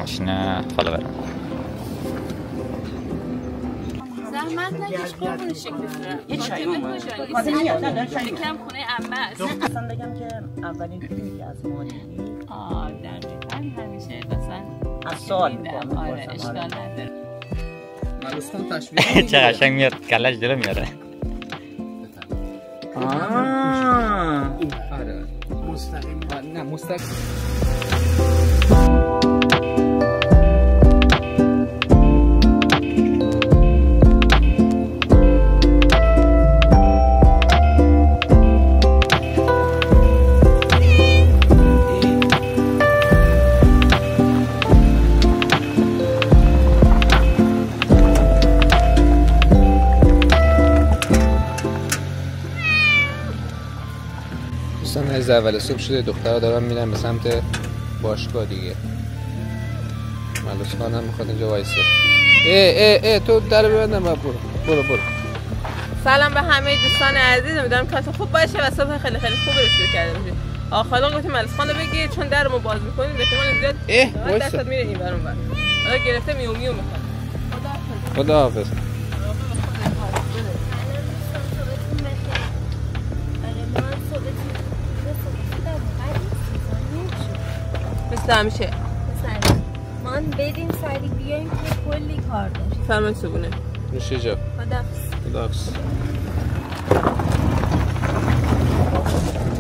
آشنا فالوور. زحمت نکش قربون شکلت. یه چای یکم خونه عمه است. اصلا بگم که اولین فیلمی که از ما دیدی دقیقاً همیشه مثلا از سال آره اشکال نداره. ملوسخان تشویق چه قشنگ میاد کلش جلو میاره. آره مستقیم نه مستقیم. از اول صبح شده دخترها دارن میرن به سمت باشگاه دیگه. ملوس خانم میخواد اینجا وایسه. ای تو در ببندم برو. سلام به همه دوستان عزیز، امیدوارم کارتون خوب باشه و صبح خیلی خوبی رو شروع کرده باشید. آخالا گفتیم ملوس خان رو بگیر چون درمو باز میکنیم به احتمال زیاد دستت میره این برون بر. حالا گرفته میو میخواد. خداحافظ. مثل همیشه من بدیم سری بیایم که کلی کار داشت. فرمان صبونه نوشه جا. خداحافظ.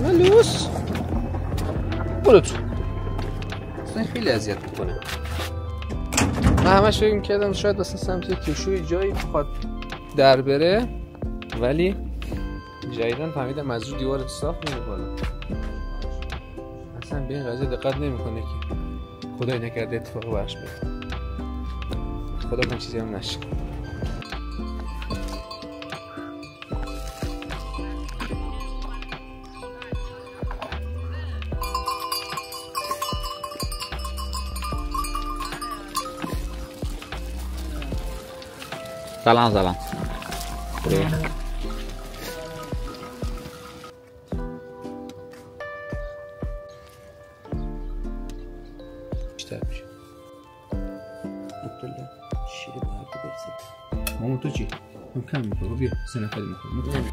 ملوس برو تو. اصلا خیلی اذیت میکنه. من همش فکر میکردم شاید اصلا سمت کشوی جایی بخواد در بره، ولی جدیدن فهمیدم از رو دیوار صاف میره بالا. اصلا به این قضیه دقت نمیکنه که خدای نکرده اتفاقی براش بیفته. خدا کنه چیزی هم نشه. سلام بیشتر میشه. عبدالله شیره با هر که برسه. مامان تو چی؟ تو کم میکنه. بیا 3 نفری میکنه.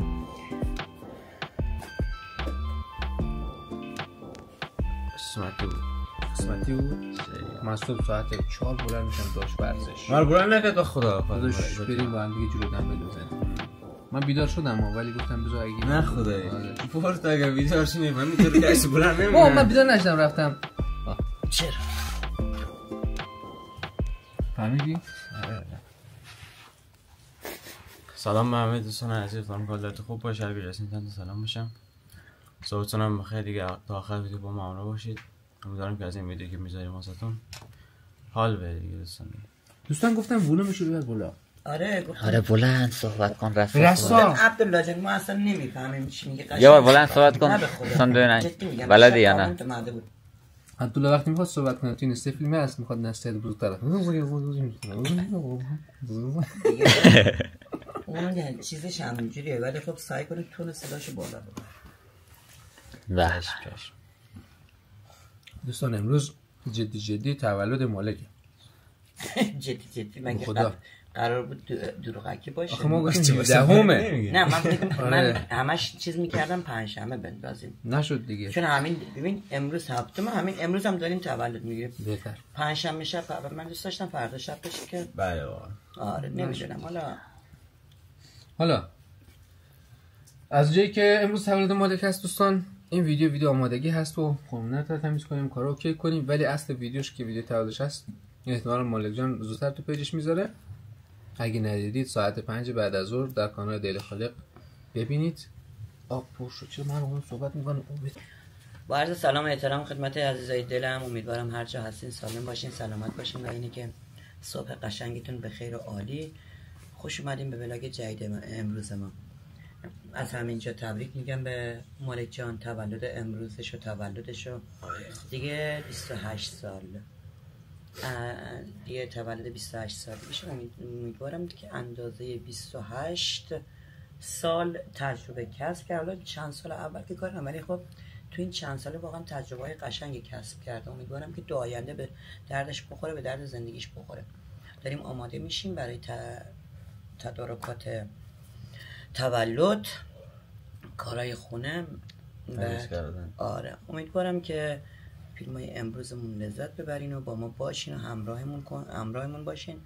قسمتی بود. من صبح ساعت 4 بلند میشم داشت ورزش. من بلند نکرد خدا. داداش بریم با هم دیگه جلو دنبل بزنیم. من بیدار شدم ولی گفتم بذار اگه نه خدایی. پورت اگه بیدار شدی من میتونم کسی بلند نمیشم. من بیدار نشدم رفتم. چرا؟ فهمیدی؟ سلام به همه دوستان عزیز، امیدوارم حالتون خوب باشه. اگه رسیدین سلام باشم. صحبتتون هم بخیر دیگه. تا آخر ویدیو با ما همراه باشید. امیدوارم که از این ویدیو که میذاریم واسهتون حال بده دیگه دوستان گفتم ولومش رو ببر بالا. آره بلند صحبت کن رسا عبدالله جان ما اصلا نمیفهمیم چی میگه. یه بار بلند صحبت کن اصلا ببینن بلدی یا نه. عبدالله وقتی میخواد صحبت کنه تو این فیلمی هست میخواد نسته بود طرف اون چیزش همینجوریه ولی خب سعی کنید تون صداشو بالا ببرید. دوستان امروز جدی تولد مالکه. جدی مگه خدا قرار بود دروغکی باشه؟ آخه ما گفتیم دهمه. نه من همش چیز میکردم پنجشنبه بندازیم نشد دیگه. چون همین ببین امروز هفته همین امروز هم داریم تولد میگیریم. بهتر پنجشنبه شب من دوست داشتم فردا شب بشه که بله آره نمیدونم. حالا از جایی که امروز تولد مالک هست دوستان این ویدیو آمادگی هست و خونه رو تمیز کنیم کارو اوکی کنیم، ولی اصل ویدیوش که ویدیو تولدش هست احتمالاً مالک جان زودتر تو پیجش میذاره. اگه ندیدید ساعت 5 بعد از ظهر در کانال دیل خالق ببینید. پرشو چرا من اون صحبت میکنم. با عرض سلام و احترام خدمت عزیزای دلم، امیدوارم هر جا هستین سالم باشین سلامت باشین و اینه که صبح قشنگتون به خیر و عالی. خوش اومدین به ولاگ جدید امروز ما. از همینجا تبریک میگم به مالک جان، تولد امروزش و تولدشو دیگه 28 سال دیگه تولد 28 سال میشه. امیدوارم که اندازه 28 سال تجربه کسب کرد. حالا چند سال اول که کارم ولی خب تو این چند ساله واقعا تجربه‌های قشنگی کسب کرده. امیدوارم که تو آینده به دردش بخوره، به درد زندگیش بخوره. داریم آماده میشیم برای تدارکات تولد، کارهای خونه. آره امیدوارم که فیلم‌های امروزمون لذت ببرین و با ما باشین و همراهمون باشین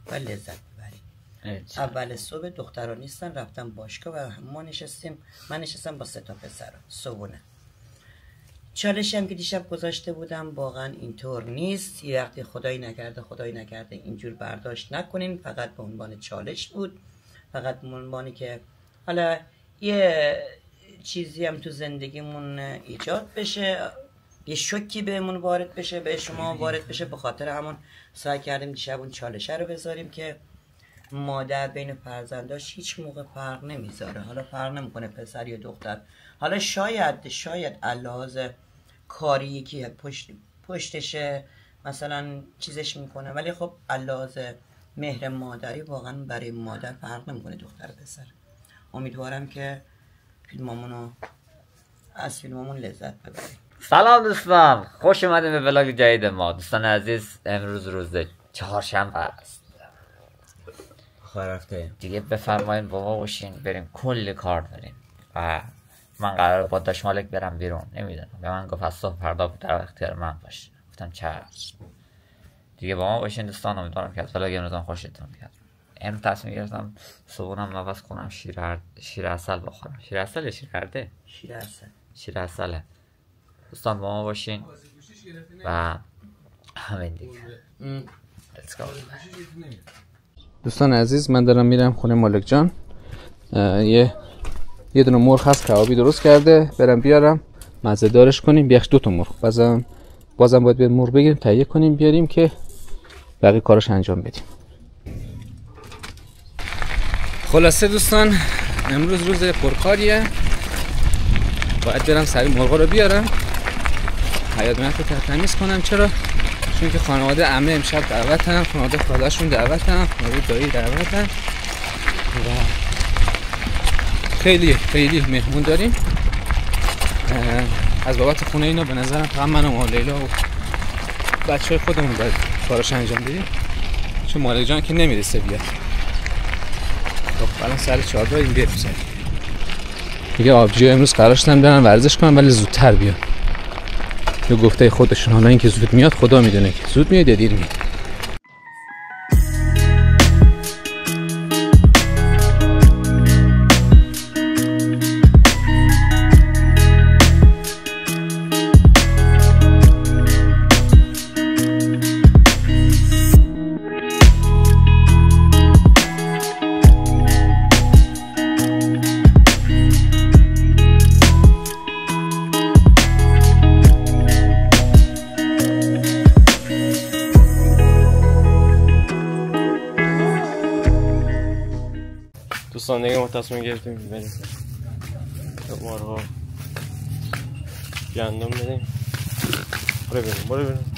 و لذت ببرین. اول صبح دخترها نیستن، رفتم باشگاه و من نشستم با 3 تا پسر صبحونه. چالشی هم که دیشب گذاشته بودم واقعا اینطور نیست. یه وقتی خدایی نکرده اینجور برداشت نکنین. فقط به عنوان چالش بود، فقط به عنوانی که حالا یه چیزی هم تو زندگیمون ایجاد بشه، یه شوکی بهمون وارد بشه، به شما وارد بشه. به خاطر همون سعی کردیم دیشب اون چالشه رو بذاریم که مادر بین فرزنداش هیچ موقع فرق نمیذاره. حالا فرق نمیکنه پسر یا دختر. حالا شاید لحاظ کاری یکی پشتشه مثلا چیزش میکنه، ولی خب لحاظ مهر مادری واقعا برای مادر فرق نمیکنه دختر پسر. امیدوارم که از فیلممون لذت ببرید. سلام دوستان، خوش اومدیم به ولاگ جدید ما. دوستان عزیز، امروز روز چهارشنبه است. رفته دیگه بفرمایید با ما باشین، بریم کلی کار داریم و من قرار با داش مالک برم بیرون. نمیدونم، به من گفت از صبح فردا در اختیار من باشه. گفتم چشم. دیگه با ما باشین دوستان. امیدوارم که از ولاگ امروزم خوشتون بیاد. امروز تصمیم گرفتم صبحونم نواز کنم شیر عسل بخورم. شیر عسل یا شیر هرده؟ شیر عسله. دوستان با ما باشین و همین دیگه. دوستان عزیز، من دارم میرم خونه مالک جان. یه دونه مرغ هست کبابی درست کرده، برم بیارم مزه دارش کنیم. بیاش 2 تا مرغ، بازم باید بریم مرغ بگیریم تهیه کنیم بیاریم که بقیه کارش انجام بدیم. خلاصه دوستان امروز روز پرکاریه، باید برم سری مرغا رو بیارم، حیاط رو تمیز کنم. چرا؟ چون که خانواده عمه امشب دعوتن، خانواده خاله‌شون دعوتن، خانواده دایی دعوتن و خیلی مهمون داریم. از بابت خونه اینا به نظرم فقط من و لیلا و بچه‌های خودمون باید کارش انجام بدیم، چون مالک جان که نمیرسه بیاد. خب الان سر 4 این بریم سر دیگه. آبجی امروز قرار شدن برن ورزش کنن ولی زودتر بیان. یه گفته خودشون، حالا اینکه زود میاد خدا میدونه که زود میاد یا دیر میاد. دوستان دیگه ما تصمیم گرفتیم بریم مارها گندم بدیم. برو بریم.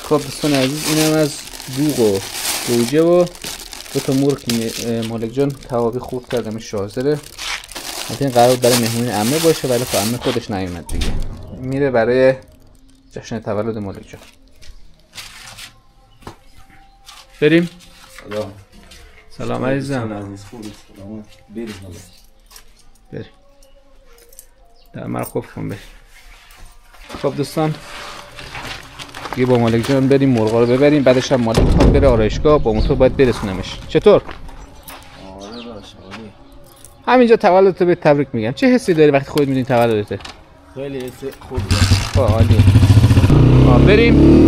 خب دوستان عزیز، اینم از بوق و گوجه و 2 تا مرغ که مالک جان کبابی خوب کردمش شازره. این قرار برای مهمون عمه باشه ولی خب عمه خودش نیومد دیگه، میره برای جشن تولد مالک جان. بریم. سلام عزیزم. بریم. در مرا خوب کن بریم. خب دوستان دیگه با مالک جان بریم مرغا رو ببریم، بعدش هم مالک میخواد بره آرایشگاه، با موتور باید برسونمش. چطور؟ آره باشه عالی. همینجا تولدت به تبریک میگم. چه حسی داری وقتی خودت میدونی تولدته؟ خیلی حس خوبه. عالی. بریم.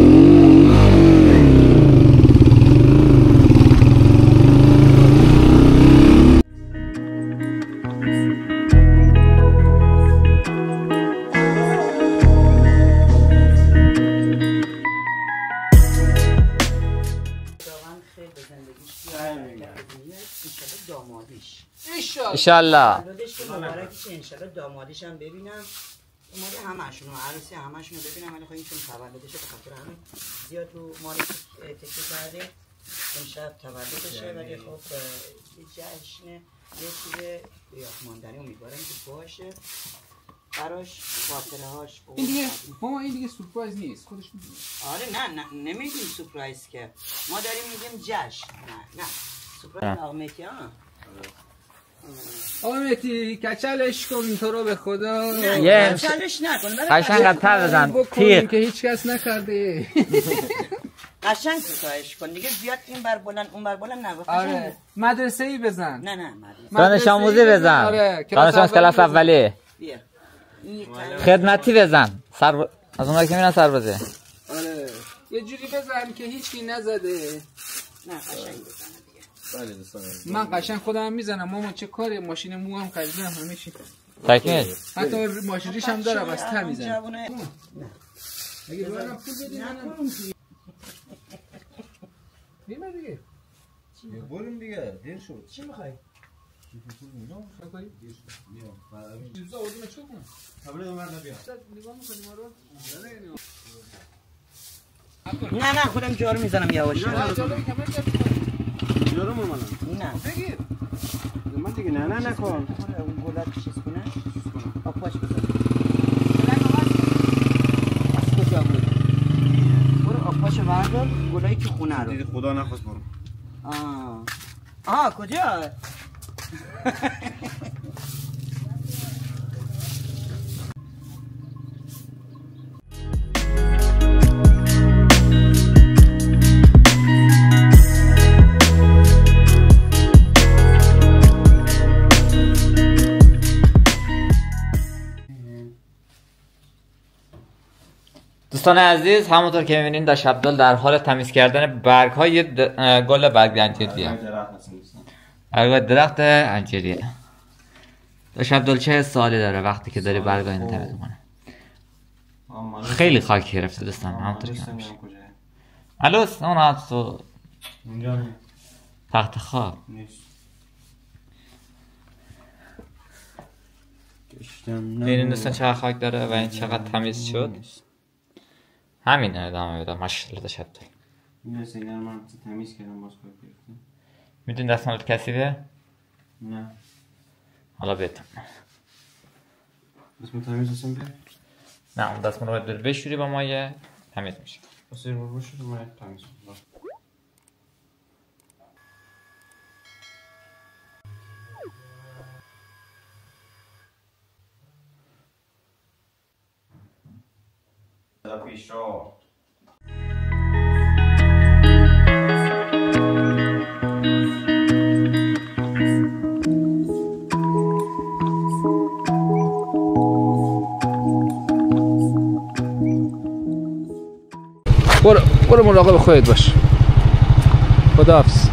انشالله تولدش که مبارکش، انشالله دامادش هم ببینم، اومده همشون عروسی همشون رو ببینم، ولی خب این چون تولدشه به خاطر همین زیاد رو مال تکیه کرده. امشب تولدشه ولی خب یه جشن، یه چیز یادماندنی امیدوارم که باشه براش، خاطره هاش. این دیگه ماما این دیگه سورپرایز نیست، خودش میدونه. آره نه نمیگیم سورپرایز که، ما داریم میگیم جشن. نه سورپرایز آقا مهدی ها. آقا مهدی کچلش کن تو رو به خدا. یه کچلش نکن، قشنگ قطر بزن تیغ که هیچ کس نکرده. قشنگ کوتاهش کن دیگه، زیاد این بر بلند اون بر بلند نگو. آره مدرسه ای بزن. نه مدرسه. دانش آموزی بزن. آره دانش آموز کلاس اولی. بیا خدمتی بزن. از اونایی که میرن سربازه. آره یه جوری بزن که هیچکی نزده. نه قشنگ بزن دیگه. بله دوستان من قشنگ خودم میزنم. مامان چه کاری، ماشین مو هم خریدم همه چی. تکمیل. حتی ماشین ریش هم داره بس تر میزنه. نه اگه بارم پول بدی منم بیمه دیگه. بریم دیگه دیر شد. چی میخوای؟ نه خودم جارو میزنم یواش. جارو مامان. نه بگیر. من دیگه نه نکن. اون گلک چیز کنه. آپاش بزن. از کجا بود؟ برو آپاشو بردار، گلایی که خونه رو. دیدی خدا نخواست برو. کجا؟ دوستان عزیز، همونطور که می‌بینید داش عبدال در حال تمیز کردن برگ‌های گل برگ انجیریه. درخت انجیریه. داش عبدال چه سالی داره وقتی که داری برگ‌ها اینو تمیز می‌کنه؟ خیلی خاک گرفته دوستان، همونطور که میشه. الوس اون هست تو اینجا تخت خواب نیست. ببینید دوستان چقدر خاک داره و این چقدر تمیز شد. همین ادامه بده. ماشاءالله داش عبدال. این سیگار من تمیز کردم باز خاک گرفته. میدونی دستمالت کثیفه؟ نه. حالا بهتون. اسم تمیز هستم بیار؟ نه اون دستمال رو باید بشوری با مایه تمیز میشه. بسیر رو شد و مایه تمیز شد. پیش رو برو مراقب خودت باش. خداحافظ.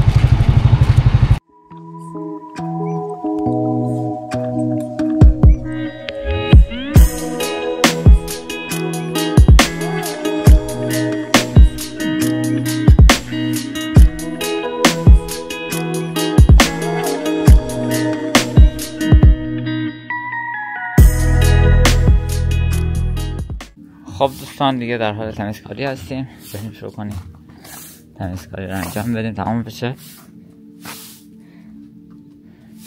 خب دوستان دیگه در حال تمیزکاری هستیم. بریم شروع کنیم تمیزکاری رو انجام بدیم تمام بشه.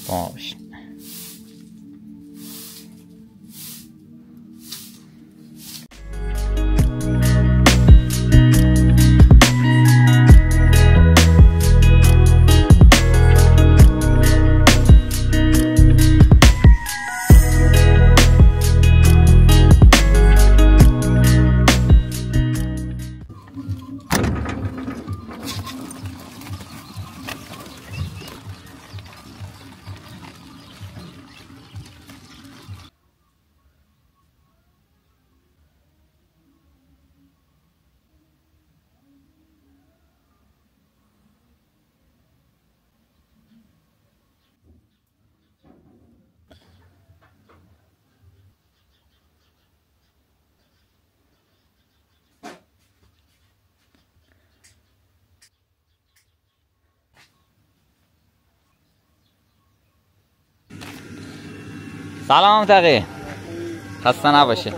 باشه. سلام تقی، خسته نباشه،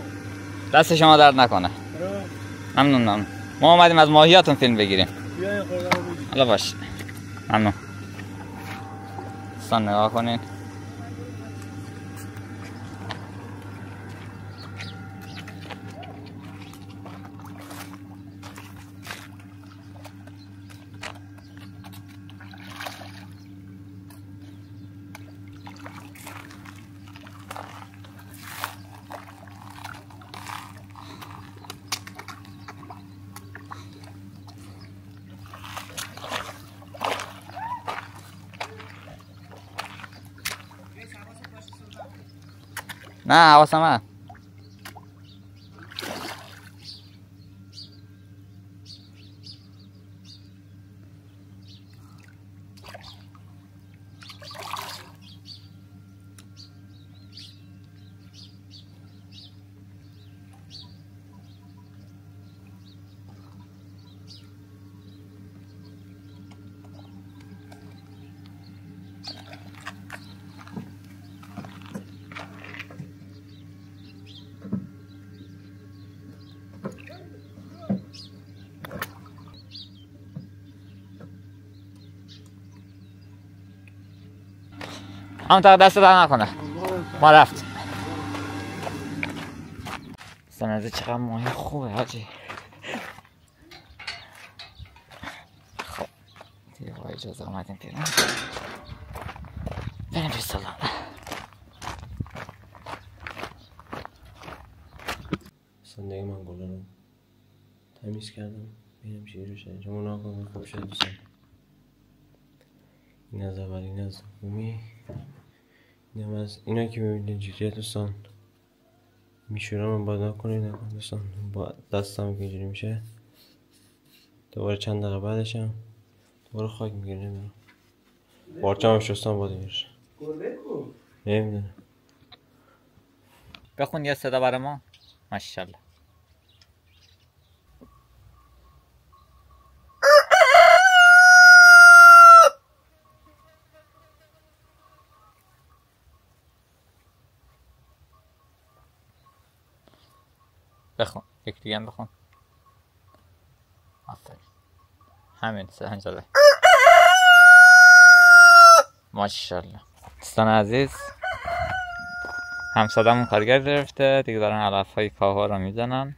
دست شما درد نکنه. ممنون. ما اومدیم از ماهیاتون فیلم بگیریم. حالا باشه، ممنون. دوستان نگاه کنین. نه حواسم هست. همونطور دست در نکنه. ما رفت. سنازه چقدر ماهی خوبه حاجی. خب دیگه با اجازه اومدیم بیرون. بریم توی سالن. صندوق من گلا رو تمیز کردم. ببینم چی رو شده. شما ناگاه خوب شده دوستان. این از اول، این از دومی. اینم از اینا که میبینید جوریه دوستان. میشورم باید نکنید دوستان. با دستم که اینجوری میشه دوباره چند دقیقه بعدشم دوباره خاک میگیره. نمیدونم بارچم هم شستم باید میشه. نمیدونم. بخون یه صدا برای ما. ماشاءالله. بخون یک دیگه هم بخون. آفرین. همین سنجاله. ماشاءالله. دوستان عزیز همسادمون کارگر گرفته دیگه، دارن علف های کاهو رو میزنن.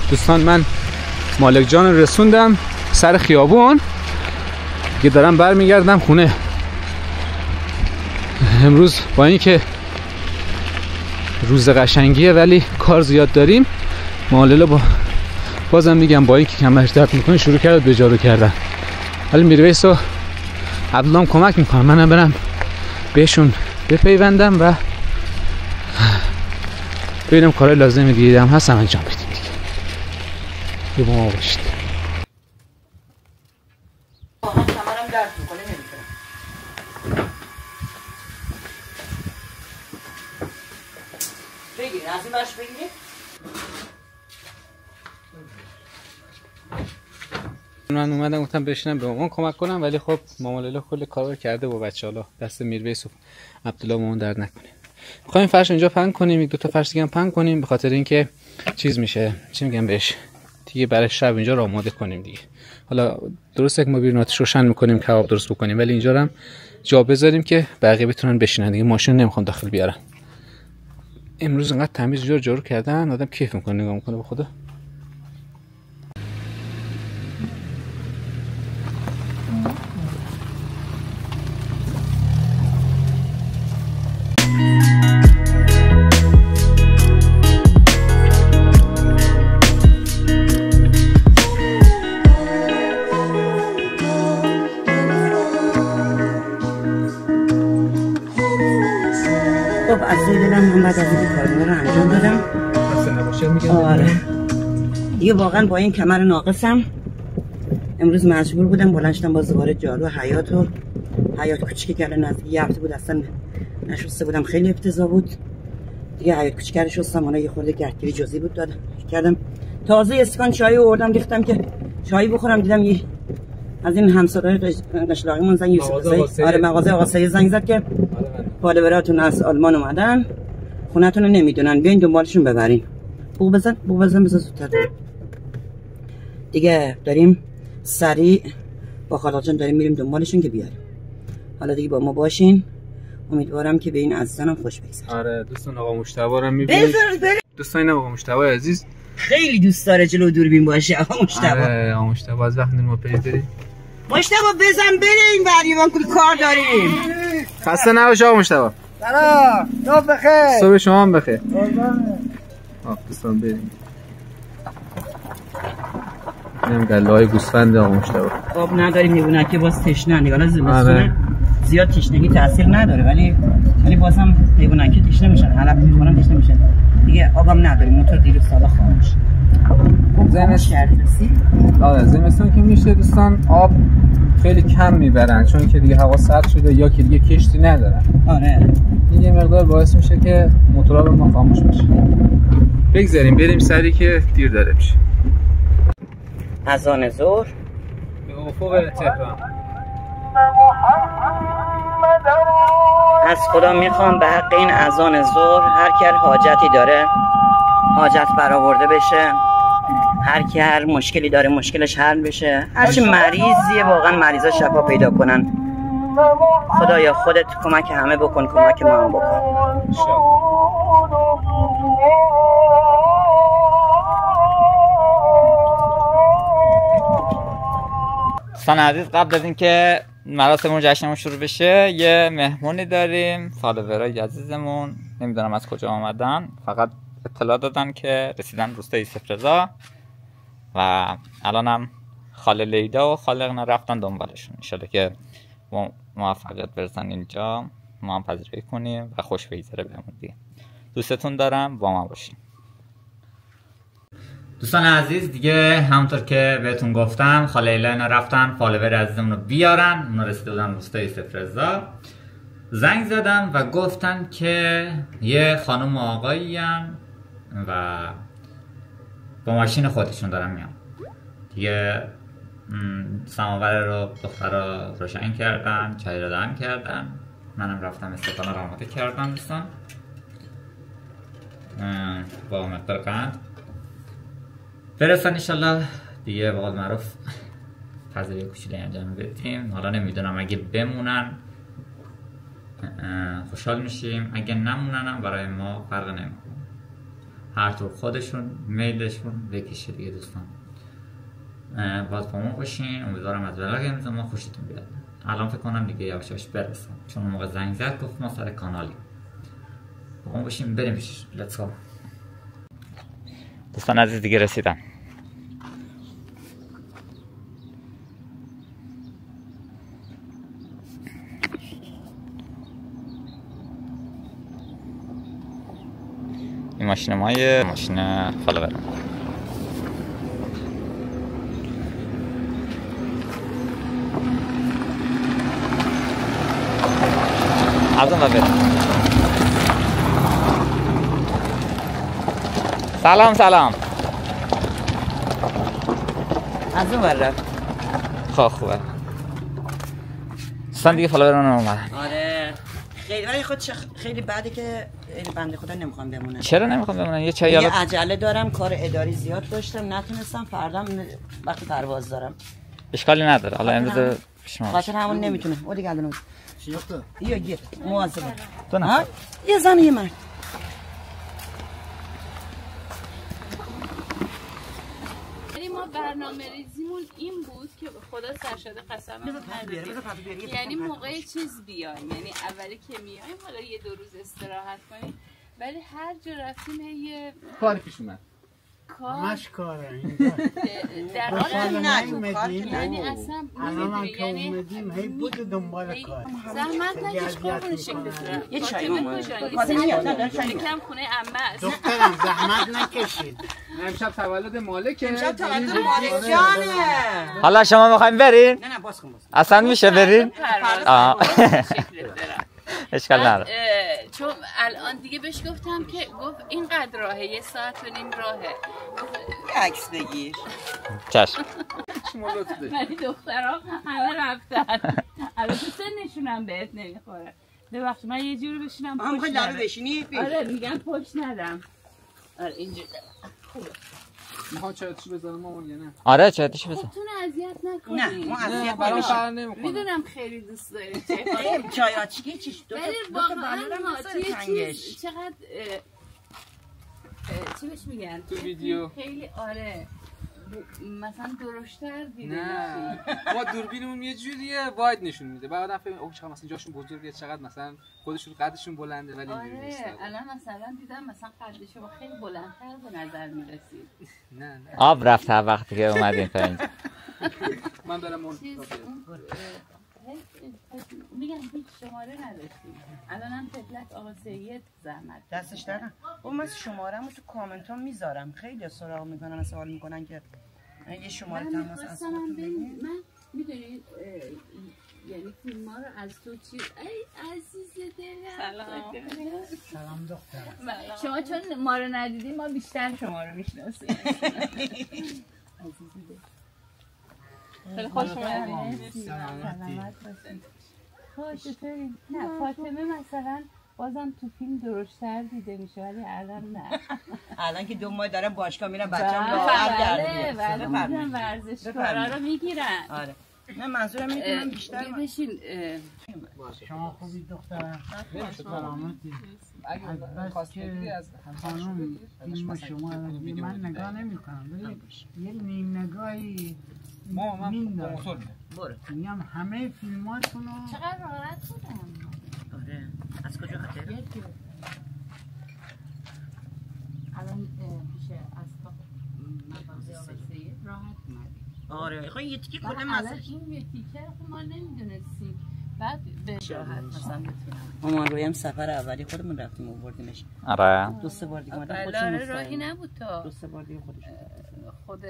دوستان من مالک جان رسوندم سر خیابون دیگه، دارم برمیگردم خونه. امروز با اینکه روز قشنگیه ولی کار زیاد داریم. مالله بازم میگم با اینکه کمرش درد میکنه شروع کرد به جارو کردن. ولی میرویس و عبدالله هم کمک میکنم، منم برم بهشون بپیوندم و ببینم کارهای لازمی دیگه هم هست انجام بدیم دیگه. یه با ما باشید. کمرم درد میکنه نمیتونم. بگیرین از این برش بگیرین. من اومدم گفتم بشینم به مامان کمک کنم، ولی خب مامان لیلا کل کارا کرده با بچه‌ها. دست میرویس و عبدالله مامان درد نکنه. می‌خوایم فرش اینجا پهن کنیم، یک دو تا فرش دیگه هم پهن کنیم، به خاطر اینکه چیز میشه، چی میگم بهش، دیگه برای شب اینجا رو آماده کنیم دیگه. حالا درسته که ما بیرون آتش روشن می‌کنیم کباب درست بکنیم، ولی اینجا رو هم جا بذاریم که بقیه بتونن بشینن دیگه. ماشین نمیخوام داخل بیارن. امروز انقدر تمیز جارو کردن آدم کیف میکنه نگاه میکنه به خدا. خب از دلم من بعد از این کارا رو انجام دادم. خسته نباشه میگم. آره دیگه واقعا با این کمر ناقصم امروز مجبور بودم بلند شدم باز دوباره جارو حیات کوچیکی که الان نزدیک یه هفته بود اصلا نشسته بودم، خیلی افتضاح بود دیگه. حیاط کوچیکش شستم، حالا یه خورده گردگیری جزئی بود دادم کردم. تازه استکان چای آوردم ریختم که چای بخورم، دیدم یه از این همسایه‌های قشلاقیمون زنگ یوسف زی، آره مغازه آقا سید زنگ زد که فالووراتون از آلمان اومدن، خونه‌تون رو نمیدونن، بیاین دنبالشون ببرین. بوق بزن زودتر. دیگه داریم سریع با خالق جان داریم میریم دنبالشون که بیاریم. حالا دیگه با ما باشین، امیدوارم که به این عزیزانم خوش بگذره. آره دوستان آقا مجتبی رو می‌بینید. دوستان آقا مجتبی عزیز خیلی دوست داره جلو دوربین باشه آقا مجتبی. آره آقا مجتبی از وقتی ما پیدا داریم. مجتبی بزن بریم بریوان کار داریم. خسته نباش آقا مجتبی. سلام، صبح بخیر. صبح شما هم بخیر. دوستان بریم. اینم گله‌های گوسفند آقا مجتبی. آب نداریم میبونه که باز تشنه نگالا زمستونه زیاد تشنگی تاثیر نداره، ولی بازم حیوانات که تشنه میشن، علف میخورن تشنه میشن دیگه. آبم نداریم، موتور دیروز سالا خاموش. زمستون کردی رسی؟ آره زمستون که میشه دوستان آب خیلی کم میبرن، چون که دیگه هوا سرد شده یا که دیگه کشتی ندارن. آره این یه مقدار باعث میشه که موتورا ما خاموش بشه. بگذاریم بریم سری که دیر داره میشه. اذان ظهر به افق تهران. از خدا میخوام به حق این اذان ظهر هر کی حاجتی داره حاجت برآورده بشه، هر کی هر مشکلی داره مشکلش حل بشه، هرچی مریضیه واقعا مریضا شفا پیدا کنن. خدایا خودت کمک همه بکن، کمک ما هم بکن. دوستان عزیز قبل از اینکه مراسم جشنمون شروع بشه یه مهمونی داریم، فالوورای عزیزمون، نمیدونم از کجا آمدن، فقط اطلاع دادن که رسیدن روستای سفرزا و الانم خاله لیدا و خاله اغنا رفتن دنبالشون. انشالله که موفقیت برسن اینجا، ما هم پذیرایی کنیم و خوش بگذره بهمون دیگه. دوستتون دارم، با ما باشین. دوستان عزیز دیگه همونطور که بهتون گفتم خاله اینا رفتن فالوور عزیزمون رو بیارن. اونا رسیده بودن روستای سفرزا، زنگ زدن و گفتن که یه خانم و آقایی و با ماشین خودشون دارن میان دیگه. سماور رو دخترها روشن کردن، چای رو دم کردن، منم رفتم استکان رو آماده کردم دوستان با مقدار قند برسن انشالله دیگه. به قول معروف پذیرایی کوچولویی انجام بدیم. حالا نمیدونم اگه بمونن خوشحال میشیم، اگه نمونن هم برای ما فرق نمیکنه، هر طور خودشون میلشون بکشه دیگه. دوستان باز با ما باشین، امیدوارم از ولاگ امروز ما خوشتون بیاد. الان فکر کنم دیگه یواش یواش برسم، چون اون موقع زنگ زد گفت ما سر کانالیم. با ما باشین بریم پیش. لیتس گو. دوستان عزیز دیگه رسیدن. این ماشین مایه، ماشین فالوور. از اون بریم. سلام از اون رفت. خوبه دوستان دیگه فالوور رو اومدن. آره خیلی ولی خیلی بعدی که بنده خدا نمیخوام بمونن. چرا نمیخوام بمونن؟ یه چای یه عجله دارم، کار اداری زیاد داشتم نتونستم، فردا وقتی پرواز دارم. اشکالی نداره، حالا امروز شما خاطر همون نمیتونه. او دیگه الان چی گفت؟ یه مواظب تو نه یه زن یه مرد. ما برنامه ریزیمون این بود که به خدا سرشاده قسممون ندادیم، یعنی موقع چیز بیایم، یعنی اولی که میایم حالا یه 2 روز استراحت کنیم، ولی هر جا رفتیم یه کار پیش اومد. همش کاره در حال نه یعنی اصلا الان که اومدیم هی بود دنبال کار. زحمت نکش قربون شکلت. یه چای اومد. یکم خونه عمه است. دخترم زحمت نکشید. امشب تولد مالکه. امشب تولد مالک جانه. حالا شما میخوایم برین؟ نه باز کن. اصلا میشه برین؟ اشکال نداره. چون الان دیگه بهش گفتم که گفت اینقدر راهه 1.5 ساعت راهه. عکس بگیر. چشم. ولی دخترها همه رفتن. البته سنشونم بهت نمیخوره. ببخشید من یه جوری بشینم پشت. میخوای لبه بشینی؟ آره میگم پشت ندم. آره اینجوری. خوبه. میخوام چایتشو بزنم مامان یا نه؟ آره چایتشو بزن. خودتون اذیت نکنید. نه ما اذیت برام فرق نمیکنه. میدونم خیلی دوست دارید چای آچیکی چیش دو تا واقعا چقدر چی بهش میگن تو ویدیو خیلی آره مثلا درشتر دیده نه ما دوربینمون یه جوریه واید نشون میده بعد فهمیم اوه چقدر مثلا جاشون بزرگه چقدر مثلا خودشون قدشون بلنده ولی اینجوری نیست. الان مثلا دیدم مثلا قد شما خیلی بلندتر به نظر میرسید. نه آب رفت هر وقتی که اومدیم تا اینجا. من برم اون میگم هیچ شماره نداشتیم. الانم فضلک آقا سید زحمت دستش درن. من شماره‌مو تو کامنت ها میذارم. خیلی سراغ میکنن سوال میکنن که یه شماره تماس از خودتون بگید. من میدونید یعنی فیلم ها رو از تو چی ای عزیز دلم سلام دخترم. شما چون ما رو ندیدیم ما بیشتر شما رو میشناسیم. عزیز دلم خیلی خوش اومدید. سلامت باشید. چطورین؟ نه فاطمه مثلا بازم تو فیلم درشتر دیده میشه ولی الان نه. الان که 2 ماه دارم باشگاه میرم بچه‌م لاغر در میاد. بله ورزشکارا رو میگیرن. آره. نه منظورم اینه که من بیشتر بشین. شما خوبی دخترم؟ سلامتی. اگه خواستگی از خانم فیلم شما من نگاه نمی‌کنم ولی یه نیم نگاهی من برو. میگم همه فیلماتون رو چقدر راحت بودم. آره. از کجا خاطر؟ الان پیش از مغازه آقا سید راحت اومدیم. آره. خب یه تیکه کلا مثلا این یه تیکه رو ما نمیدونستیم. بعد به راحت مثلا ما رویم سفر اولی خودمون رفتیم آوردیمش. آره. 2-3 بار دیگه اومدم خودمون. آره راهی نبود تا 2-3 بار دیگه خود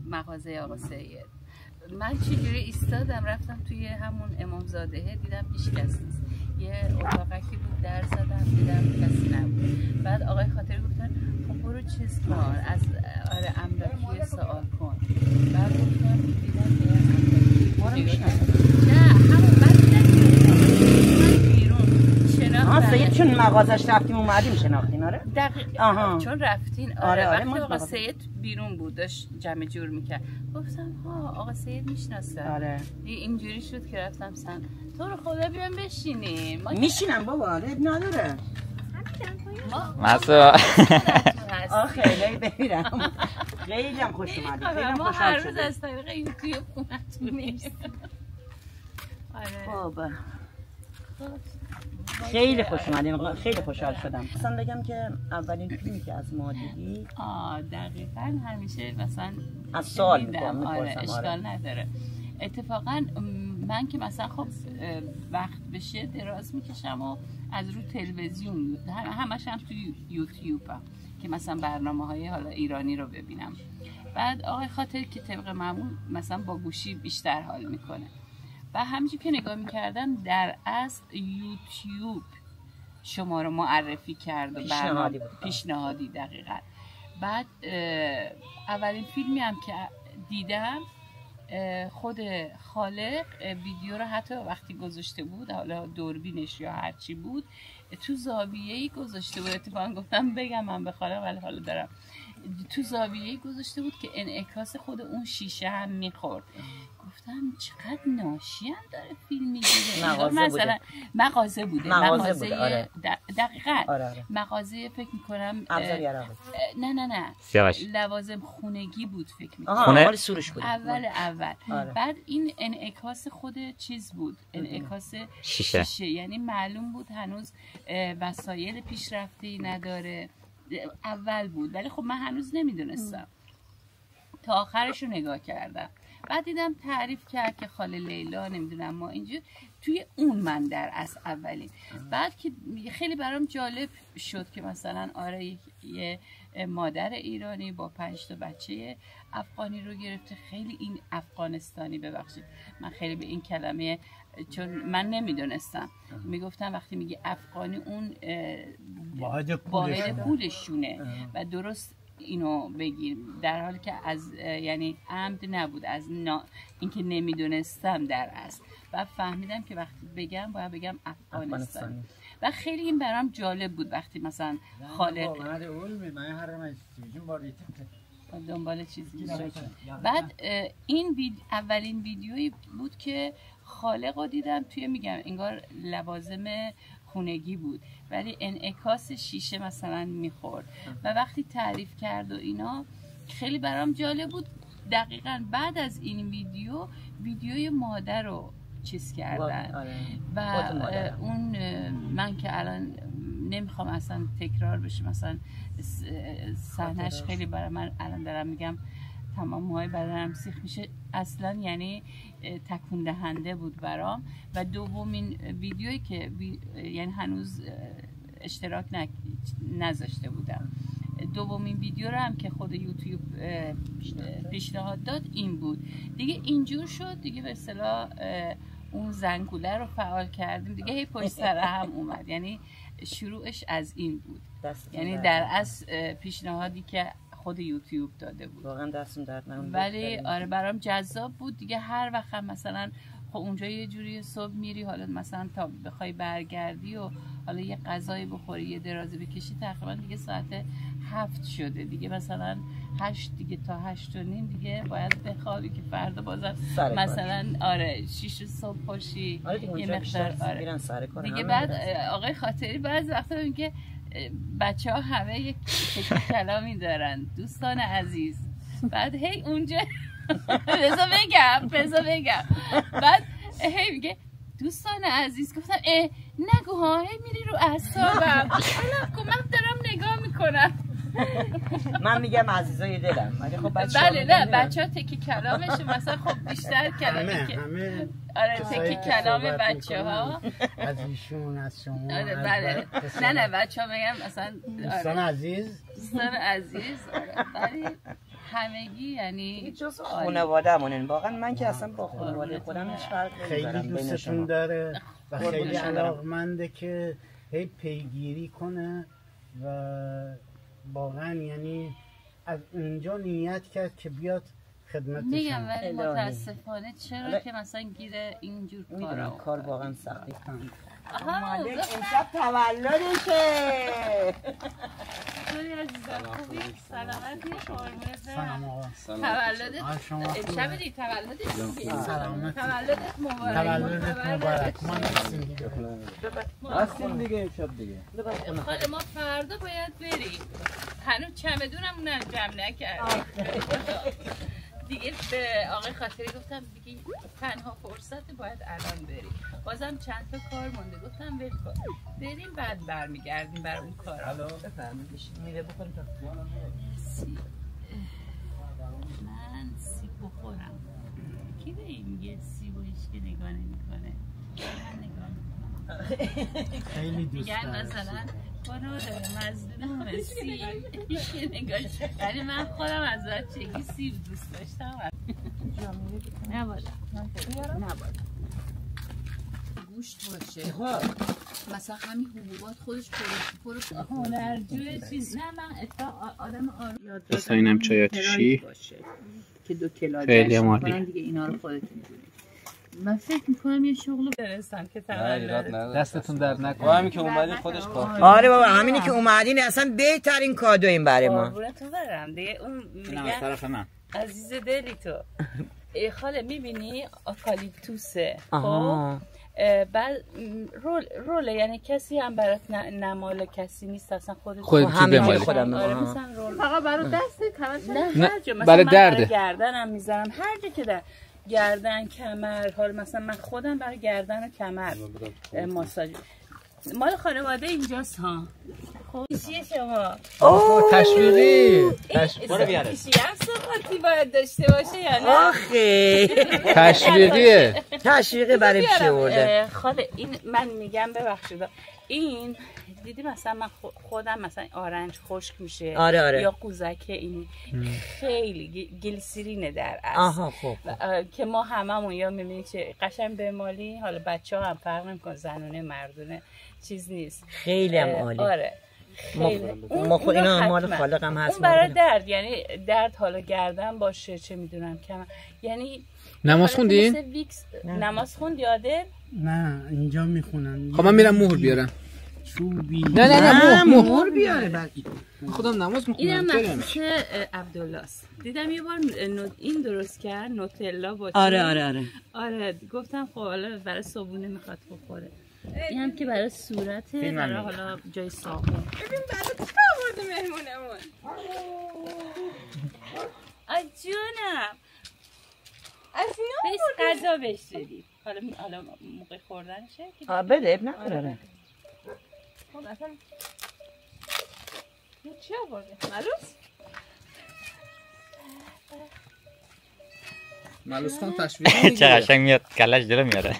مغازه آقا سید. من چجوری ایستادم رفتم توی همون امامزاده دیدم هیچ کس نیست. یه اتاقکی بود در زدم دیدم کسی نبود. بعد آقای خاطر گفتن خب برو چیز کن از آره املاکی سوال کن. بعد گفتم دیدم یه املاکی ما رو میشناسم. نه همون بعد دیدم بیرون شناختم. سید چون مغازش رفتیم اومدیم شناختین آره؟ دقیقاً چون رفتین آره وقتی آقا سید بیرون بود داشت جمع جور میکرد گفتم ها آقا سید میشناسه. آره اینجوری شد که رفتم سن تو رو خدا بیام بشینیم. میشینم بابا آره نداره. مسا خیلی ببینم خیلی هم خوش اومدید. خیلی هم خوشحال شدم. هر روز از طریق یوتیوب خونتون میرسیم. آره بابا خیلی خوش اومدیم. خیلی خوشحال شدم. اصلا بگم که اولین فیلمی که از ما دیدی دقیقاً همیشه مثلا از سوال میکنم. آره اشکال نداره. اتفاقا من که مثلا خب وقت بشه دراز میکشم و از رو تلویزیون همش هم توی یوتیوب هم که مثلا برنامه های حالا ایرانی رو ببینم. بعد آقای خاطر که طبق معمول مثلا با گوشی بیشتر حال میکنه و همینجور که نگاه میکردم در اصل یوتیوب شما رو معرفی کرد و برنامه پیشنهادی دقیقا. بعد اولین فیلمی هم که دیدم خود خالق ویدیو رو حتی وقتی گذاشته بود حالا دوربینش یا هرچی بود تو زاویه‌ای گذاشته بود. اتفاقا گفتم بگم من به خالق ولی حالا دارم تو زاویه‌ای گذاشته بود که انعکاس خود اون شیشه هم میخورد. گفتم چقدر ناشی هم داره فیلم میگیره. مثلا مغازه بوده آره. دقیقاً آره. مغازه فکر میکنم نه لوازم خونگی بود فکر میکنم. خونه سروش بود اول آره. بعد این انعکاس خود چیز بود انعکاس شیشه یعنی معلوم بود هنوز وسایل پیشرفته‌ای نداره. اول بود ولی خب من هنوز نمیدونستم تا آخرش رو نگاه کردم بعد دیدم تعریف کرد که خاله لیلا نمیدونم ما اینجور توی اون من در از اولین. بعد که خیلی برام جالب شد که مثلا آره یه مادر ایرانی با 5 تا بچه افغانی رو گرفته. خیلی این افغانستانی، ببخشید من خیلی به این کلمه چون من نمیدونستم، میگفتم وقتی میگه افغانی اون واحد پولشونه و درست اینو بگیر، در حالی که از یعنی عمد نبود، از اینکه نمیدونستم در اصل. و فهمیدم که وقتی بگم باید بگم افغانستانی و خیلی این برام جالب بود وقتی مثلا خاله دنبال چیزی بعد این اولین ویدیویی بود که خالق دیدم توی میگم انگار لوازم خونگی بود ولی انعکاس شیشه مثلا میخورد و وقتی تعریف کرد و اینا خیلی برام جالب بود. دقیقاً بعد از این ویدیوی مادر رو چیز کردن و اون من که الان نمیخوام اصلا تکرار بشه، مثلا صحنه‌اش خیلی برای من الان دارم میگم تمام موهای بدنم سیخ میشه اصلا، یعنی تکون دهنده بود برام. و دومین ویدیویی که یعنی هنوز اشتراک نذاشته بودم، دومین ویدیو رو هم که خود یوتیوب پیشنهاد داد این بود دیگه. اینجور شد دیگه به اصطلاح اون زنگوله رو فعال کردیم دیگه، هی پشت سر هم اومد. یعنی شروعش از این بود، یعنی در اصل پیشنهادی که خود یوتیوب داده بود. واقعا دستم درد نکنه ولی آره برام جذاب بود دیگه. هر وقت هم مثلا خب اونجا یه جوری صبح میری، حالا مثلا تا بخوای برگردی و حالا یه غذایی بخوری یه درازی بکشی، تقریبا دیگه ساعت 7 شده دیگه، مثلا 8 دیگه تا 8 و نیم دیگه باید بخوابی که فردا بازم مثلا آره 6 صبح پاشی یه مقدار آره دیگه. بعد آقای خاطری بعضی وقتا میگه بچه ها همه یک کلامی دارن دوستان عزیز، بعد هی اونجا بذار بگم بعد هی میگه دوستان عزیز، گفتم نگو ها، هی میری رو اعصابم. من دارم نگاه میکنم من میگم عزیزای دلم، مگه خب بچه بله نه بچه‌ها تکی کلامش مثلا خب بیشتر کلامی که آره تکی کلام بچه‌ها از ایشون از شما آره بله نه بچه‌ها میگم مثلا دوستان عزیز آره ولی همگی یعنی جز خانواده‌مون. واقعا من که اصلا با خانواده خودم هیچ فرقی نمی‌ذارم. خیلی دوستتون داره و خیلی علاقمنده که هی پیگیری کنه و واقعا یعنی از اونجا نیت کرد که بیاد خدمتشون. میگم ولی متاسفانه چرا که مثلا گیره اینجور کار واقعا سختی. مالک امشب تولدشه. خیلی عزیزم خوبی؟ سلامتی قربونت سلام آقا. تولدت امشب دی تولدت سلامتی. تولدت مبارک. ما هستیم دیگه امشب دیگه. خاله ما فردا باید بریم. هنوز چمدونمون هم جمع نکردیم. دیگه به آقای خاطری گفتم دیگه تنها فرصت باید الان بریم. بازم چند تا کار مونده، گفتم ول کن بریم بعد برمیگردیم بر اون کارا. الو بفرمایید میوه بخوریم تا من سیب بخورم. کی به این میگه سیب و هیچ که نگاه نمیکنه؟ خیلی دوست دارم. میگن مثلا برو مزدونم سیب هیچ که نگاه. ولی من خودم از بچگی سیب دوست داشتم. نباشه گوشت باشه مثلا همین حبوبات خودش پر هنرجوی چیز. نه من اتفاق آدم آروم بس اینم چای آتشی که 2 کیلو خیلی عالی دیگه اینا رو خودتون می‌دونید. من فکر می‌کنم یه شغل برسم که دستتون درد نکنه. همین که اومدین خودش کار. آره بابا همینی که اومدین اصلا بهترین کادو این برای ما. قربونتون برم دیگه. اون میگه طرف من عزیز دلی تو خاله می‌بینی آکالیپتوسه خب بعد رول یعنی کسی هم برات نمال کسی نیست، اصلا خودت همه خودم مثلا رول فقط برای دست نه برای درد گردنم میذارم هر جا که در گردن کمر. حال مثلا من خودم برای گردن و کمر ماساژ مال خانواده اینجاست ها. پیشی شما تشویقی برو بیاره. پیشی هم سوقاتی باید داشته باشه یا نه؟ آخه تشویقیه. تشویق برای پیشه برده. خاله این من میگم ببخشید این دیدی مثلا من خودم مثلا آرنج خشک میشه آره. یا قوزک این خیلی گلیسرینه در اصل. آها خب که ما هممون یا میبینی که قشنگ بمالی حالا بچه ها هم فرق نمیکنه زنونه مردونه چیز نیست خیلی هم عالی. آره خیلی ما خود اینا مال خالق هم هست. اون برای درد یعنی درد حالا گردن باشه چه میدونم که یعنی نماز خوندین؟ نماز خوند یاده؟ نه اینجا میخونن. خب من میرم مهر بیارم. چوبی نه مهر بیاره بعد خودم نماز میخونم. اینم مخصوص عبدالله است. دیدم یه بار این درست کرد نوتلا با آره گفتم خب حالا برای صبونه میخواد بخوره. این هم که برای صورته برای حالا جای صابون. ببین بعد چه آورده مهمونمون. جونم از اینا بس غذا بهش بدید. حالا موقع خوردنشه بده اب نداره. خب اصلا چی آورده؟ ملوس خان تشویق چه قشنگ میاد کلش جلو میاره.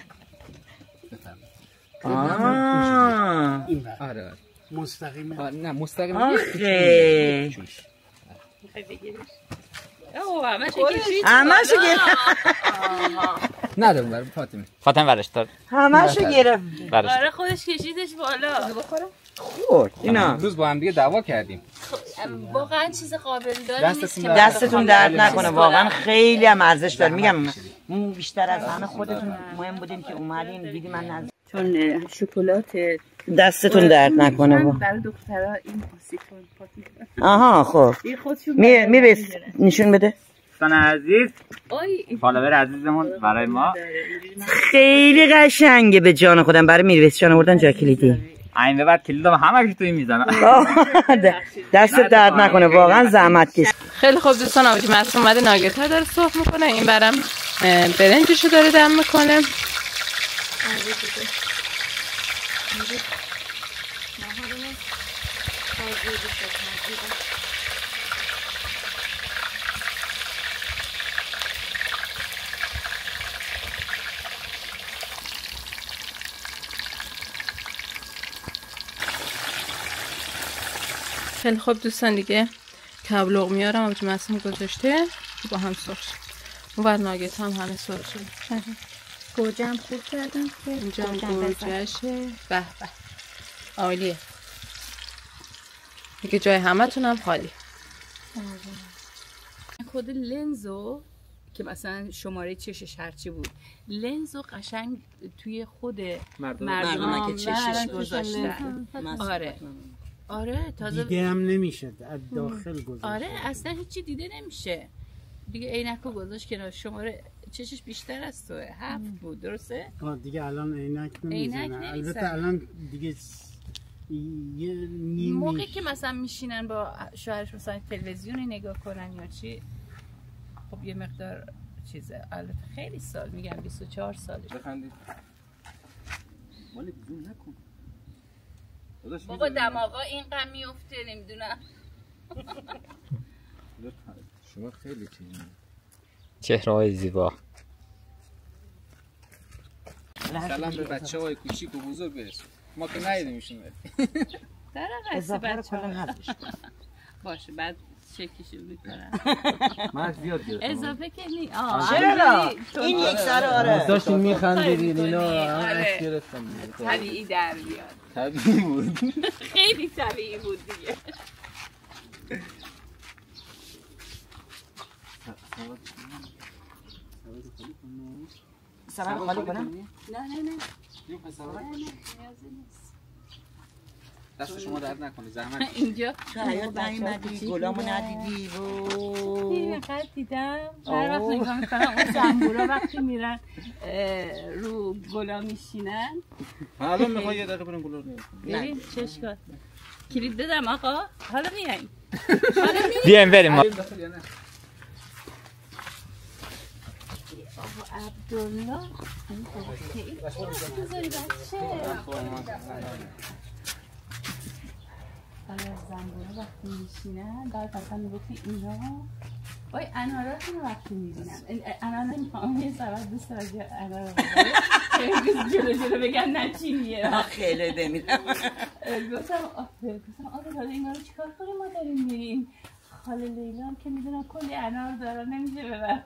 آره مستقیم. نه مستقیم. آخه همشو گرفت. ندارم برای فاطمه. فاطمه برش داد. همشو گرفت. برای خودش کشیدش بالا. خورد اینا روز با هم دیگه دعوا کردیم. واقعا چیز قابل داره نیست. دستتون درد نکنه واقعا خیلی هم ارزش داره. میگم بیشتر از همه خودتون مهم بودیم که اومدین دیدی من نزد. چون شکلات دستتون درد نکنه برای دخترها این آسیفون. آها خب میرس نشون بده. دوستان عزیز فالوور عزیزمون برای ما خیلی قشنگه به جان خودم. برای میرس جان آوردن جا کلیدی. این به بعد کلیدم همه توی میزنه. دست درد نکنه واقعا زحمت کش. خیلی خوب دوستان آقای معصوم اومده ناگت‌ها داره سرخ میکنه. این برام برنجشو داره دم میکنه. خیلی خوب دوستان دیگه کبلوق میارم آبجو معصوم گذاشته با هم سرخ شد. اون ور ناگت هم همه سرخ شد. گوجه هم خوب کردم. اینجا هم گوجهشه. به به عالیه دیگه. جای همه تونم خالی. خود لنزو که مثلا شماره چشش هرچی بود لنزو قشنگ توی خود مردم که چشش گذاشتن. آره تازه دیده هم نمیشه از داخل گذاشته. آره اصلا هیچی دیده نمیشه دیگه. عینکو گذاشت کنار شماره چشش بیشتر از توه 7 بود درسته؟ دیگه الان عینک نمیزنه. البته الان دیگه یه موقعی که مثلا میشینن با شوهرش مثلا تلویزیونی نگاه کنن یا چی خب یه مقدار چیزه. البته خیلی سال میگم 24 سالش. بخندید. بابا دماغا این غم میفته نمیدونم. شما خیلی چهره‌های زیبا. سلام به بچه‌های کوچیک و بزرگ برسون. ما که ندیدیمشون. در قصه بچه‌ها باشه بعد چکیشو میکنن. من زیاد گرفتم. اضافه که نی چرا؟ این یک سر آره. داشتیم میخندیدین اینا همش گرفتم. طبیعی در بیاد. طبیعی بود. خیلی طبیعی بود دیگه. سلام خالی کنم؟ نه دست شما درد نکنه زحمت. اینجا حیات نیومدی گلامو ندیدی اینقدر دیدم هر وقت نگاه میکنم اون زنبورا وقتی میرن رو گلا میشینن. الان میخوای یه دقیقه بریم گلا رو ببین چشکات کلید بدم آقا حالا میایم بیایم بریم ما. عبدالله بذاری بچه زنبورا وقتی میشینن بعد مثلا میگفتی اینا وای اناراتون رو وقتی میبینم انار نمیخوام یه سبب دوست دارم که انار رو جلو بگن نه چینیه خیلی بمیرم گفتم حالا اینا رو چیکار کنیم ما داریم میریم خاله لیلا هم که میدونم کلی انار داره نمیشه ببر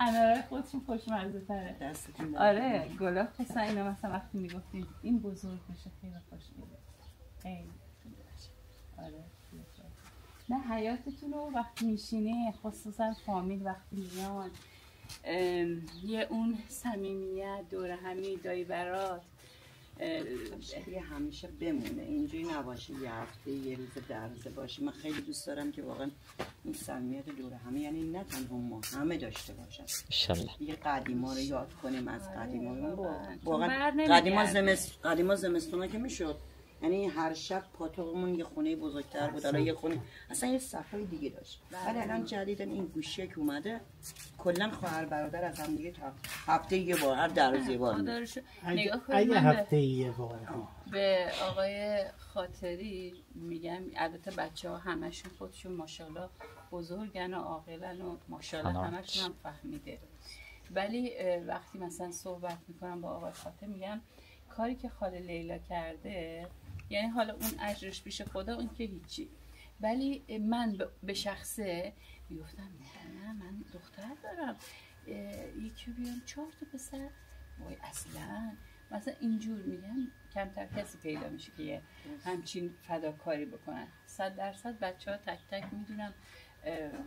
انارای خودشون خوشمزه تره آره گلاب قصه اینا مثلا وقتی میگفتیم این بزرگ بشه خیلی خوش میده خیلی آره نه حیاتتون رو وقتی میشینه خصوصا فامیل وقتی میان یه اون صمیمیت دور همی دایی برات یه همیشه بمونه اینجوری نباشه یه هفته یه روز در روزه باشه. من خیلی دوست دارم که واقعا این صمیمیت دور همه یعنی نه تنها ما همه داشته باشن ان یه قدیما رو یاد کنیم از قدیما واقعا قدیما زمستونا که میشد یعنی هر شب پاتوقمون یه خونه بزرگتر بود حالا یه خونه اصلا یه صفای دیگه داشت ولی الان جدیدن این گوشیه که اومده کلا خواهر برادر از هم دیگه هفته یه بار هر در روز یه بار اگه هفته یه بار به آقای خاطری میگم البته بچه‌ها همشون خودشون ماشاءالله بزرگن و عاقلن و ماشاءالله همشون هم فهمیده ولی وقتی مثلا صحبت میکنم با آقای خاطر میگم کاری که خاله لیلا کرده یعنی حالا اون اجرش پیش خدا اون که هیچی ولی من به شخصه میگفتم نه من دختر دارم یکی بیان 4 تا پسر وای اصلا مثلا اینجور میگم کمتر کسی پیدا میشه که همچین فداکاری بکنن 100% بچه‌ها تک تک میدونم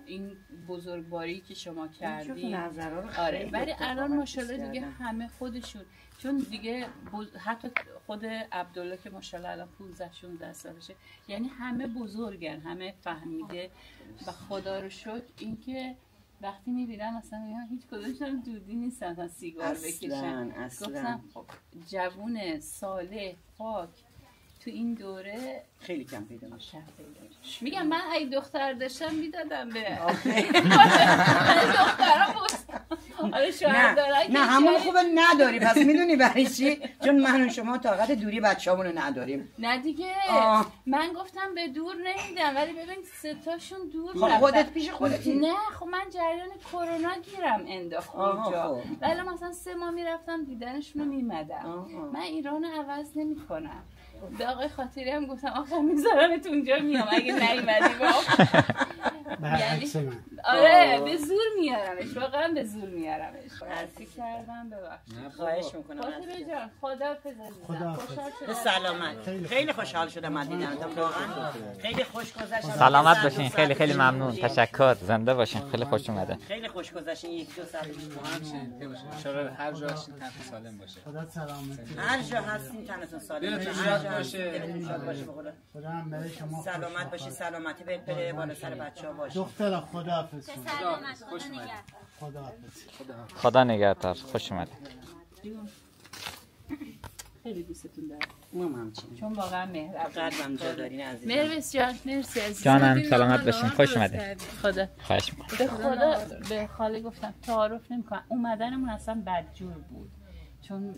این بزرگواری که شما کردین آره ولی الان ماشاءالله دیگه همه خودشون چون دیگه حتی خود عبدالله که ماشاءالله الان 15-16 سالشه یعنی همه بزرگن همه فهمیده و خدا رو شکر اینکه وقتی میبینم مثلا هیچ کدومشون دودی نیستن مثلا سیگار بکشن گفتم خب جوون صالح پاک تو این دوره خیلی کم پیدا میشه میگم من اگه دختر داشتم میدادم به دخترها آره شوهر دارن نه همون خوبه نداری پس میدونی برای چی چون من و شما طاقت دوری بچه‌مون رو نداریم نه دیگه من گفتم به دور نمیدم ولی ببین 3 تاشون دور رفتن خودت پیش خودتی نه خب من جریان کرونا گیرم انداخت اونجا ولی مثلا 3 ماه میرفتم دیدنشون رو میمدم من ایران عوض نمیکنم به آقای خاطری هم گفتم آخر میذارمت اونجا میام اگه نیومدی یعنی آره به زور میارمش واقعا به زور میارمش عرضی کردم ببخشید خواهش میکنم خاطره جان خداحافظ سلامت خیلی خوشحال شدم از دیدنتون واقعا خیلی خوش گذشت سلامت باشین خیلی خیلی ممنون تشکر زنده باشین خیلی خوش اومده خیلی خوش گذشتین 1-2 ساعت ان شاء الله هر جا هستین تنتون سالم باشه خدا سلامتی هر جا هستین تنتون سالم باشه خدا هم برای شما سلامت باشی سلامتی بهت بره بالا سر بچه‌ها باشه دختر خداحافظ خدا نگهدار خوش اومدید خیلی دوستتون دارم ما همچنین چون واقعا مهربون قلبم جا دارین عزیزم مرویس جان مرسی عزیزم جانم سلامت باشین خوش اومدید خدا خواهش می‌کنم به خدا به خاله گفتم تعارف نمی‌کنم اومدنمون اصلا بدجور بود چون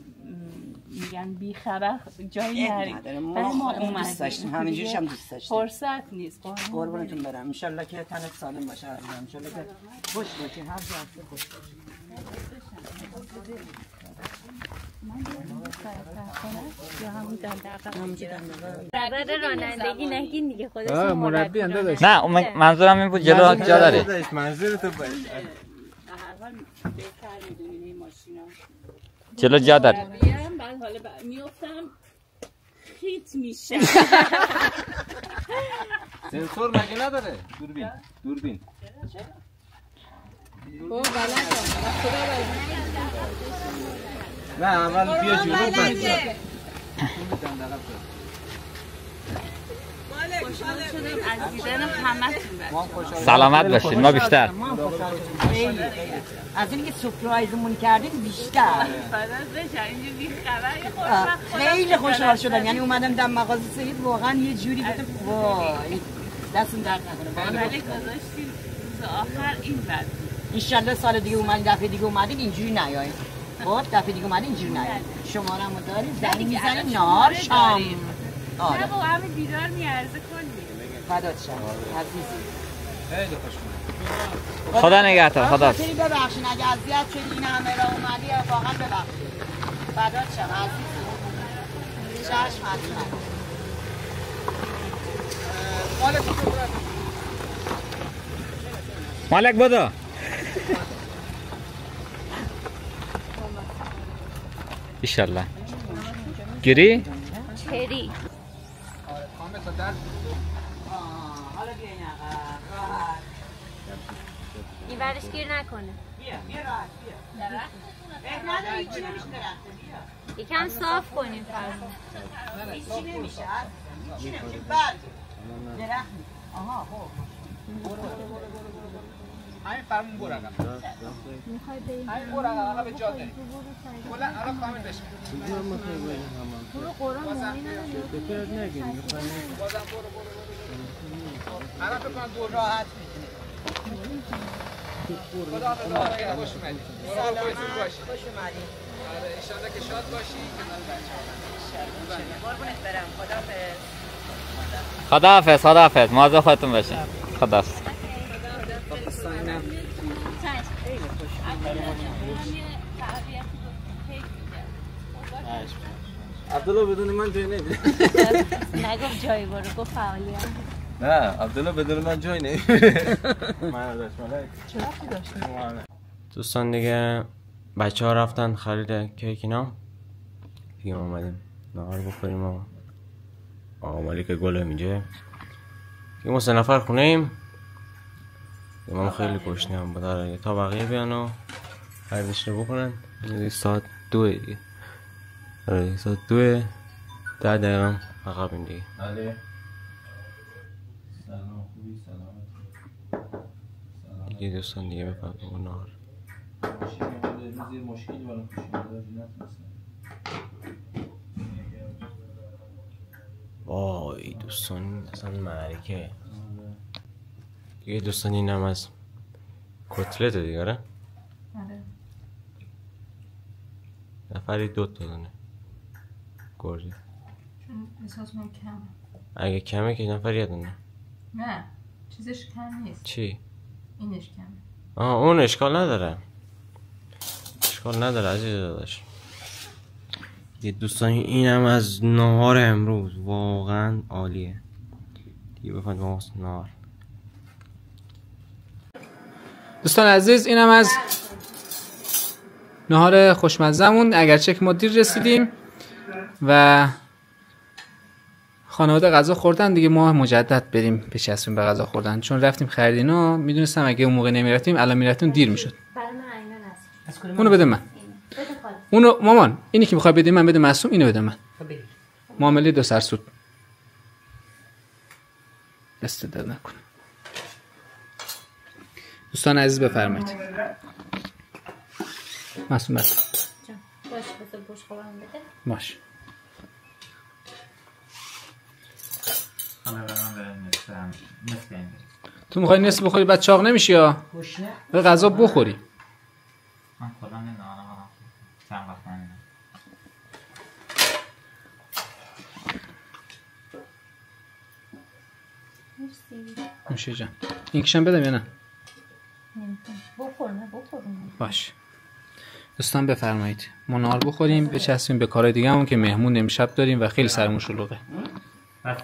میگن بی خبر جایی نریم ما دوست داشتیم همینجوریش هم دوست داشتیم فرصت نیست قربونتون برم ان شاء الله که تنت سالم باشه ان شاء الله که خوش باشی هر جا خوش باشی برای رانندگی نگین دیگه خودش مربی انده داشت نه منظورم این بود جلو جا داره منظور تو باشه جلو جا داره بعد حالا میافتم خیت میشه سنسور مگه نداره دوربین او بلدم نه اول بیا جلو بچه خوشحال شدم از دیدن همتون سلامت باشید ما بیشتر خیلی از اینکه سورپرایزمون کردید بیشتر خیلی خوشحال شدم یعنی اومدم در مغازه سید واقعا یه جوری گفتم وای دستم درد نکنه ولی گذاشتیم روز آخر این بعد ان شاء الله سال دیگه اومدید دفعه دیگه اومدید اینجوری نیایید خب دفعه دیگه اومدید اینجوری نیایید شماره‌مو دارید زنگ می‌زنید نهار شام نه با همه دیدار میارزه کنیم. فدات شم عزیزی. خیلی خوش اومدید. خدا نگهدار. خدا. خیلی ببخشین اگه اذیت شدی این همه را اومدی واقعا ببخشید. فدات شم عزیزی. چشم حتما. مالک بدو. ایشالله. گیری؟ چری این ورش گیر نکنه. بیا راحت بیا. نداری هیچی نمیشه درخته بیا. یکم صاف کنیم فرمون. هیچی نمیشه هیچی نمیشه برد. درخت آها خب. همین فرمون برو عقب. همین برو عقب به جا داری. کلا الان کامل بشه. برو قرآن مومی نداری. بازم برو. الان فکر کنم دور راحت خدا حافظ. خوش اومدید. برو خودتون باشید. خوش اومدید. آره ان شاءالله که شاد باشی کنار بچه‌ها. قربونت برم. خداحافظ. خداحافظ. مواظب خودتون باشین. خداحافظ. عبدالله بدون من جای نمیره. نگفت جایی برو گفت فعالیت. نه عبدالله بدون من جای نمیره. من داشت مالک. چرا داشتیم؟ دوستان دیگه بچه ها رفتن خرید کیک اینا دیگه ما اومدیم نهار بخوریم و آقا مالک گل اینجا دیگه ما 3 نفر خونه ایم. من خیلی گشنه‌ام بود تا بقیه بیان و خریدش رو بکنن. ساعت 2 دیگه. آره ساعت 2 10 دقیقه عقب این دیگه. بله. سلام خوبی سلامت. دیگه دوستان دیگه بفرمایید اون نهار. مشکلی برام پیش اومد وای دوستان اصلا معرکه دیگه. دوستان اینم از کتلت دیگه. آره نفری 2 تا دونه گرده چون احساس من کمه. اگه کمه که نفر یه دونه. نه چیزش کم نیست. چی؟ اینش کمه. اون اشکال نداره. اشکال نداره عزیز داداش. دیگه دوستان اینم از نهار امروز واقعا عالیه دیگه. بفرمایید با نهار. دوستان عزیز اینم از نهار خوشمزه‌مون. اگرچه که ما دیر رسیدیم و خانواده غذا خوردن دیگه ما مجدد بریم بچسبیم به غذا خوردن، چون رفتیم خریدینا. میدونستم اگه اون موقع نمیرفتیم الان میرفتیم دیر میشد. برای من اینا نست. اونو بده من. اونو مامان اینی که میخوای بدی من بده معصوم. اینو بده من. معامله 2 سرسود. استداد نکن. دوستان عزیز بفرمایید. معصوم بس. باش بذار بوش خورم بده. باش. تو میخوای نصف بخوری بعد چاق نمیشی یا؟ به غذا بخوری. من کلا نمیدونم چند وقت نمیدونم. نوشه جان. این کشم بدم یا نه؟ بخور نه بخور. باش. دوستان بفرمایید ما نهار بخوریم بچسبیم به کارهای دیگه همون که مهمون امشب داریم و خیلی سرمون شلوغه.